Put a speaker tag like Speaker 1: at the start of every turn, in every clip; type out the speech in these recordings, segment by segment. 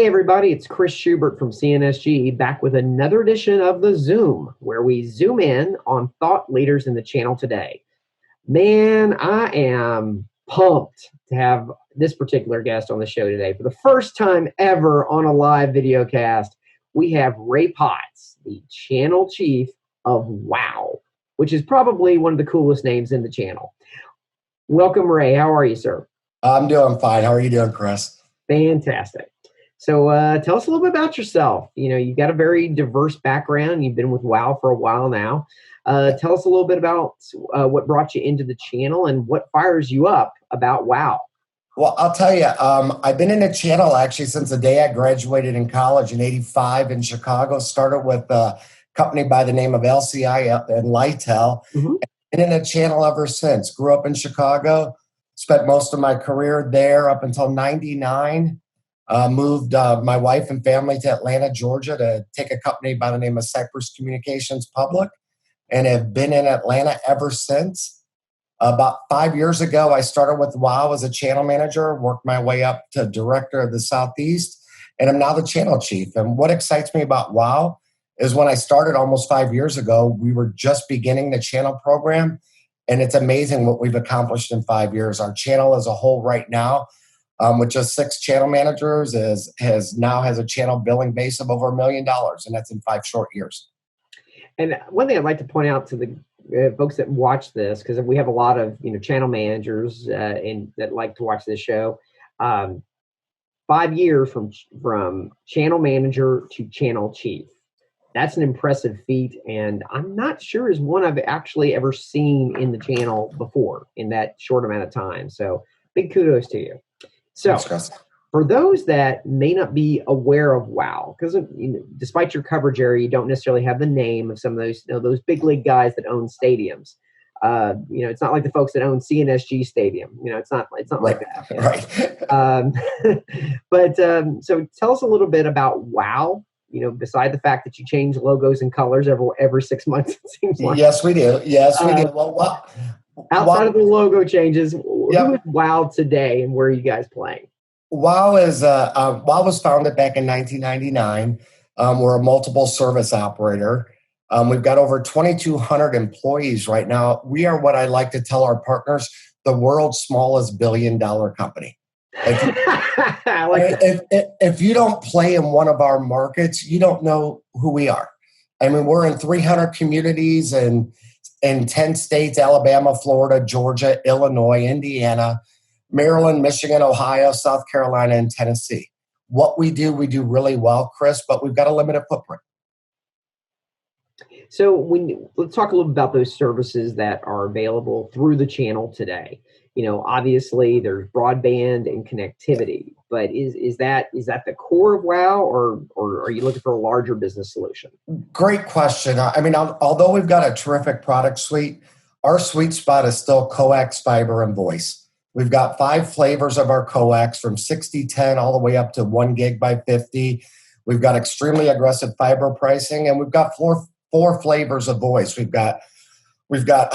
Speaker 1: everybody, it's Chris Shubert from CNSG back with another edition of the Zoom, where we zoom in on thought leaders in the channel today. Man, I am pumped to have this particular guest on the show today. For the first time ever on a live video cast, we have Ray Potts, the channel chief of WOW, which is probably one of the coolest names in the channel. Welcome, Ray. How are you, sir?
Speaker 2: I'm doing fine. How are you doing, Chris?
Speaker 1: Fantastic. So tell us a little bit about yourself. You know, you've got a very diverse background. You've been with WOW for a while now. Tell us a little bit about what brought you into the channel and what fires you up about WOW.
Speaker 2: Well, I'll tell you, I've been in the channel actually since the day I graduated in college in '85 in Chicago. Started with a company by the name of LCI and Lytel.
Speaker 1: Mm-hmm.
Speaker 2: And in the channel ever since. Grew up in Chicago, spent most of my career there up until '99. Moved my wife and family to Atlanta, Georgia to take a company by the name of Cypress Communications public and have been in Atlanta ever since. About 5 years ago, I started with WOW as a channel manager, worked my way up to director of the Southeast, and I'm now the channel chief. And what excites me about WOW is when I started almost 5 years ago, we were just beginning the channel program, and it's amazing what we've accomplished in 5 years. Our channel as a whole right now, with just 6 channel managers, has a channel billing base of over $1 million, and that's in 5 short years.
Speaker 1: And one thing I'd like to point out to the folks that watch this, because we have a lot of channel managers that like to watch this show. 5 years from channel manager to channel chief. That's an impressive feat, and I'm not sure is one I've actually ever seen in the channel before in that short amount of time. So big kudos to you. So for those that may not be aware of WOW, because despite your coverage area, you don't necessarily have the name of some of those big league guys that own stadiums. It's not like the folks that own CNSG Stadium. It's not like that.
Speaker 2: Right.
Speaker 1: But so tell us a little bit about WOW. Beside the fact that you change logos and colors every 6 months, it seems like.
Speaker 2: Yes, we do. Yes, we do. Well,
Speaker 1: outside of the logo changes,
Speaker 2: yep.
Speaker 1: Who is WOW today, and where are you guys playing?
Speaker 2: WOW was founded back in 1999. We're a multiple service operator. We've got over 2,200 employees right now. We are what I like to tell our partners, the world's smallest billion-dollar company. If you don't play in one of our markets, you don't know who we are. I mean, we're in 300 communities and in 10 states: Alabama, Florida, Georgia, Illinois, Indiana, Maryland, Michigan, Ohio, South Carolina, and Tennessee. What we do really well, Chris, but we've got a limited footprint.
Speaker 1: So let's talk a little bit about those services that are available through the channel today. Obviously there's broadband and connectivity, but is that the core of WOW, or are you looking for a larger business solution?
Speaker 2: Great question. I mean, although we've got a terrific product suite, our sweet spot is still coax, fiber, and voice. We've got 5 flavors of our coax, from 60/10 all the way up to 1 gig by 50. We've got extremely aggressive fiber pricing, and we've got four flavors of voice. We've got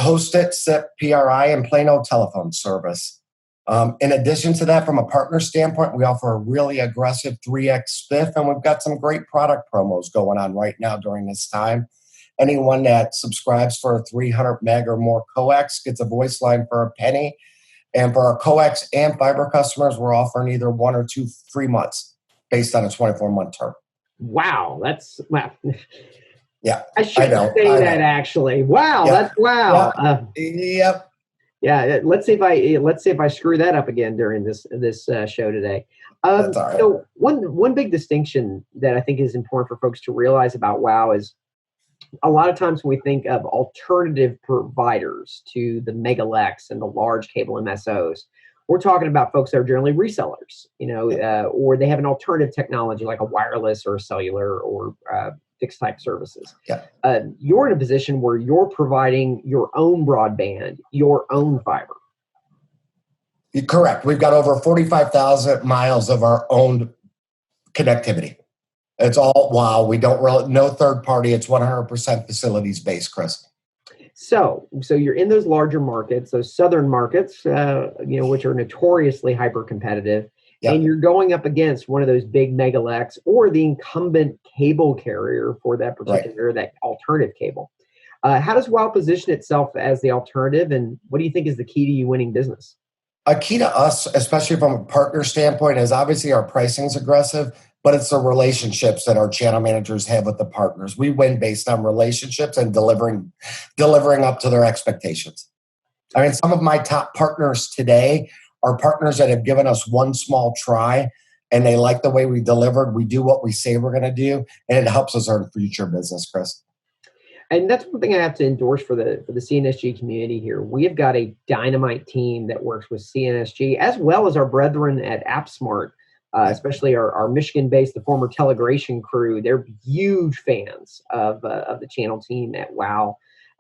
Speaker 2: Host It, SIP, PRI, and plain old telephone service. In addition to that, from a partner standpoint, we offer a really aggressive 3x spiff, and we've got some great product promos going on right now during this time. Anyone that subscribes for a 300 meg or more coax gets a voice line for a penny. And for our coax and fiber customers, we're offering either 1 or 2 free months based on a 24-month term.
Speaker 1: Wow, wow.
Speaker 2: Yeah,
Speaker 1: I shouldn't say that actually. Wow, yep. That's wow.
Speaker 2: Yep.
Speaker 1: Yeah, let's see if I screw that up again during this show today.
Speaker 2: That's all right.
Speaker 1: So one big distinction that I think is important for folks to realize about WOW is a lot of times when we think of alternative providers to the Megalex and the large cable MSOs, we're talking about folks that are generally resellers, or they have an alternative technology like a wireless or a cellular or fixed type services.
Speaker 2: Yeah.
Speaker 1: You're in a position where you're providing your own broadband, your own fiber.
Speaker 2: You're correct. We've got over 45,000 miles of our own connectivity. It's all WOW. We don't no third party. It's 100% facilities based, Chris.
Speaker 1: So you're in those larger markets, those southern markets, which are notoriously hyper competitive. and you're going up against one of those big megalex or the incumbent cable carrier for that particular, that alternative cable. How does WOW position itself as the alternative, and what do you think is the key to you winning business?
Speaker 2: A key to us, especially from a partner standpoint, is obviously our pricing is aggressive, but it's the relationships that our channel managers have with the partners. We win based on relationships and delivering up to their expectations. I mean, some of my top partners today are partners that have given us one small try and they like the way we delivered. We do what we say we're going to do, and it helps us earn future business, Chris.
Speaker 1: And that's one thing I have to endorse for the CNSG community here. We have got a dynamite team that works with CNSG as well as our brethren at AppSmart, especially our Michigan-based, the former Telegration crew. They're huge fans of the channel team at WOW.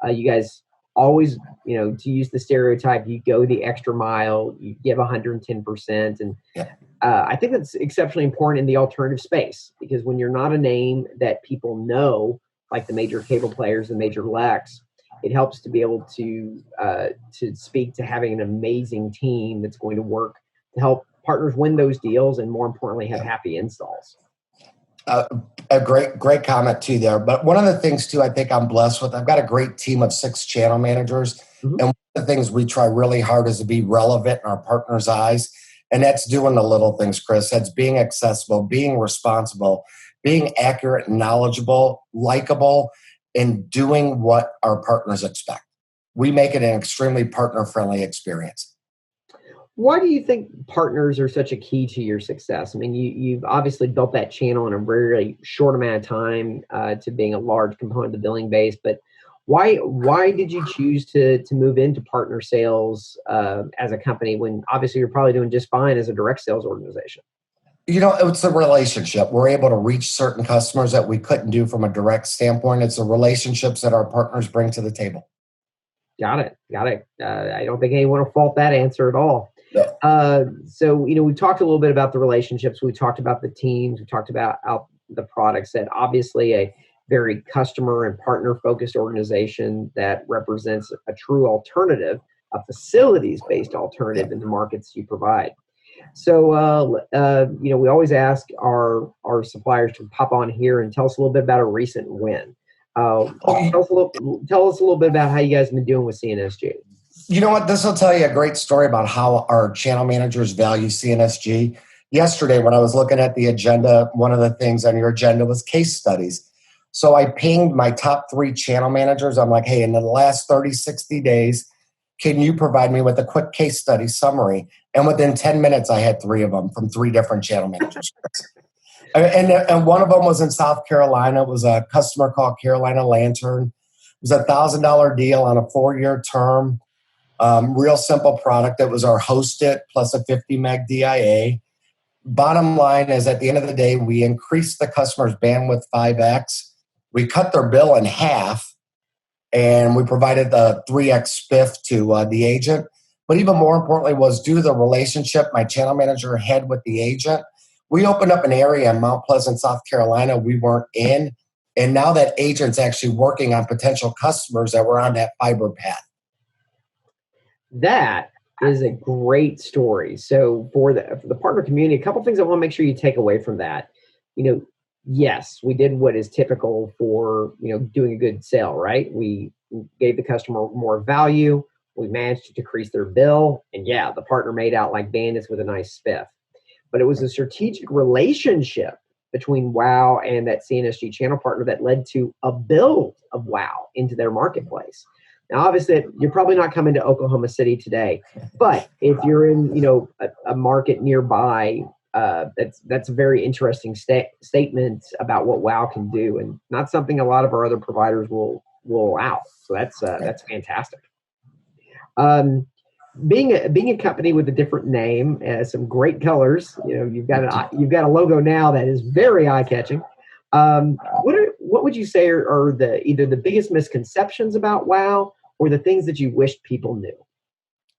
Speaker 1: You guys always, to use the stereotype, you go the extra mile, you give 110%. And I think that's exceptionally important in the alternative space, because when you're not a name that people know, like the major cable players, the major LECs, it helps to be able to speak to having an amazing team that's going to work to help partners win those deals and, more importantly, have happy installs.
Speaker 2: A great comment too there. But one of the things too, I think I'm blessed with, I've got a great team of 6 channel managers. Mm-hmm. And one of the things we try really hard is to be relevant in our partners' eyes. And that's doing the little things, Chris. That's being accessible, being responsible, being accurate, knowledgeable, likable, and doing what our partners expect. We make it an extremely partner-friendly experience.
Speaker 1: Why do you think partners are such a key to your success? I mean, you've obviously built that channel in a very short amount of time to being a large component of the billing base, but why did you choose to move into partner sales as a company when obviously you're probably doing just fine as a direct sales organization?
Speaker 2: It's a relationship. We're able to reach certain customers that we couldn't do from a direct standpoint. It's the relationships that our partners bring to the table.
Speaker 1: Got it. I don't think anyone will fault that answer at all.
Speaker 2: No.
Speaker 1: So, we talked a little bit about the relationships. We talked about the teams. We talked about the products, that obviously a very customer and partner focused organization that represents a true alternative, a facilities-based alternative in the markets you provide. So, we always ask our suppliers to pop on here and tell us a little bit about a recent win. Tell us a little bit about how you guys have been doing with CNSG.
Speaker 2: You know what? This will tell you a great story about how our channel managers value CNSG. Yesterday, when I was looking at the agenda, one of the things on your agenda was case studies. So I pinged my top 3 channel managers. I'm like, hey, in the last 30, 60 days, can you provide me with a quick case study summary? And within 10 minutes, I had 3 of them from 3 different channel managers. And one of them was in South Carolina. It was a customer called Carolina Lantern. It was a $1,000 deal on a 4-year term. Real simple product. It was our Host It plus a 50 meg DIA. Bottom line is, at the end of the day, we increased the customer's bandwidth 5x. We cut their bill in half, and we provided the 3x spiff to the agent. But even more importantly was due to the relationship my channel manager had with the agent. We opened up an area in Mount Pleasant, South Carolina we weren't in. And now that agent's actually working on potential customers that were on that fiber path.
Speaker 1: That is a great story. So for the partner community, a couple things I want to make sure you take away from that. Yes, we did what is typical for, doing a good sale, right? We gave the customer more value. We managed to decrease their bill. And yeah, the partner made out like bandits with a nice spiff. But it was a strategic relationship between WOW and that CNSG channel partner that led to a build of WOW into their marketplace. Now, obviously, you're probably not coming to Oklahoma City today, but if you're in, a market nearby, that's a very interesting statement about what WOW can do, and not something a lot of our other providers will allow. So that's fantastic. Being a company with a different name, some great colors. You've got a logo now that is very eye catching. What would you say are either the biggest misconceptions about WOW or the things that you wished people knew?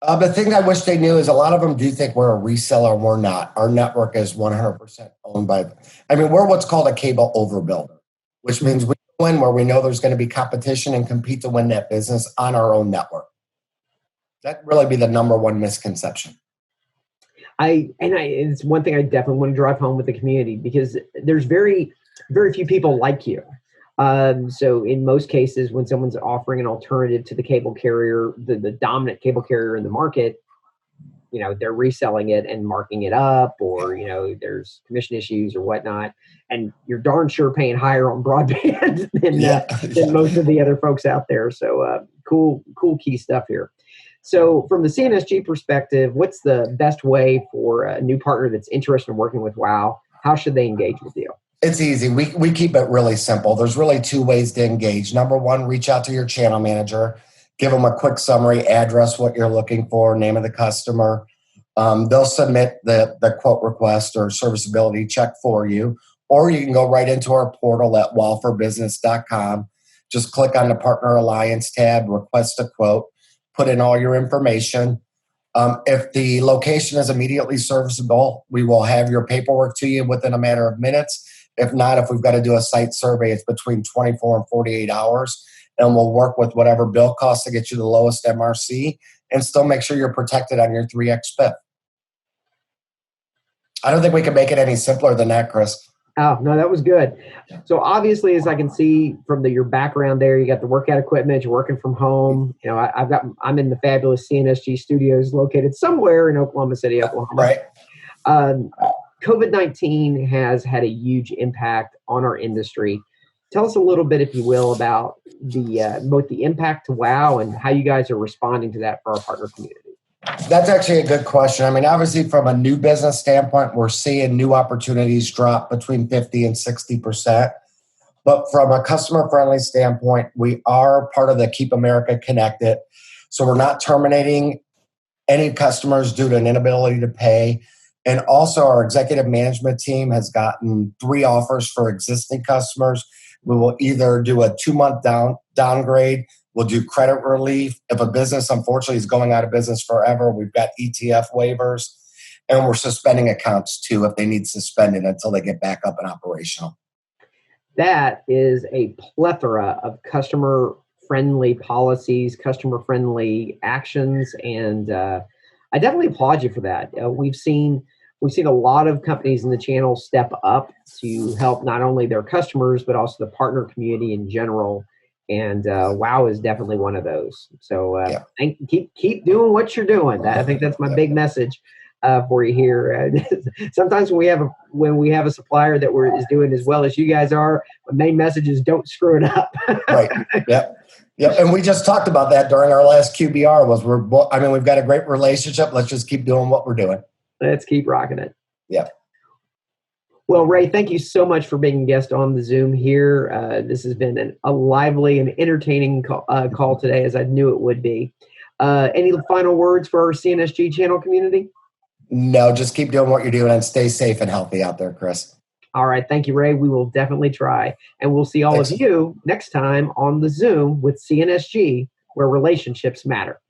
Speaker 2: The thing I wish they knew is a lot of them do think we're a reseller. We're not. Our network is 100% owned by, we're what's called a cable overbuilder, which means we win where we know there's going to be competition and compete to win that business on our own network. That'd really be the number one misconception.
Speaker 1: It's one thing I definitely want to drive home with the community, because there's very, very few people like you. So in most cases, when someone's offering an alternative to the cable carrier, the dominant cable carrier in the market, they're reselling it and marking it up, or, there's commission issues or whatnot. And you're darn sure paying higher on broadband than most of the other folks out there. So cool key stuff here. So from the CNSG perspective, what's the best way for a new partner that's interested in working with WOW? How should they engage with you?
Speaker 2: It's easy. We keep it really simple. There's really two ways to engage. Number one, reach out to your channel manager, give them a quick summary, address, what you're looking for, name of the customer. They'll submit the quote request or serviceability check for you, or you can go right into our portal at wowforbusiness.com. Just click on the Partner Alliance tab, request a quote, put in all your information. If the location is immediately serviceable, we will have your paperwork to you within a matter of minutes. If not, if we've got to do a site survey, it's between 24 and 48 hours. And we'll work with whatever bill costs to get you the lowest MRC and still make sure you're protected on your 3X PIP. I don't think we can make it any simpler than that, Chris.
Speaker 1: Oh, no, that was good. So obviously, as I can see from your background there, you got the workout equipment, you're working from home. I'm in the fabulous CNSG studios located somewhere in Oklahoma City, Oklahoma.
Speaker 2: Right.
Speaker 1: COVID-19 has had a huge impact on our industry. Tell us a little bit, if you will, about both the impact to WOW and how you guys are responding to that for our partner community.
Speaker 2: That's actually a good question. I mean, obviously, from a new business standpoint, we're seeing new opportunities drop between 50 and 60%. But from a customer-friendly standpoint, we are part of the Keep America Connected. So we're not terminating any customers due to an inability to pay. And also, our executive management team has gotten 3 offers for existing customers. We will either do a 2-month downgrade. We'll do credit relief. If a business, unfortunately, is going out of business forever, we've got ETF waivers. And we're suspending accounts, too, if they need suspended until they get back up and operational.
Speaker 1: That is a plethora of customer-friendly policies, customer-friendly actions, and I definitely applaud you for that. We've seen a lot of companies in the channel step up to help not only their customers, but also the partner community in general. And WOW is definitely one of those. So keep doing what you're doing. I think that's my big message for you here. Sometimes when we have a supplier that is doing as well as you guys are, the main message is don't screw it up.
Speaker 2: Right. Yep. And we just talked about that during our last QBR. We've got a great relationship. Let's just keep doing what we're doing.
Speaker 1: Let's keep rocking it.
Speaker 2: Yep.
Speaker 1: Well, Ray, thank you so much for being a guest on the Zoom here. This has been a lively and entertaining call today, as I knew it would be. Any final words for our CNSG channel community?
Speaker 2: No, just keep doing what you're doing and stay safe and healthy out there, Chris.
Speaker 1: All right. Thank you, Ray. We will definitely try. And we'll see all of you next time on the Zoom with CNSG, where relationships matter.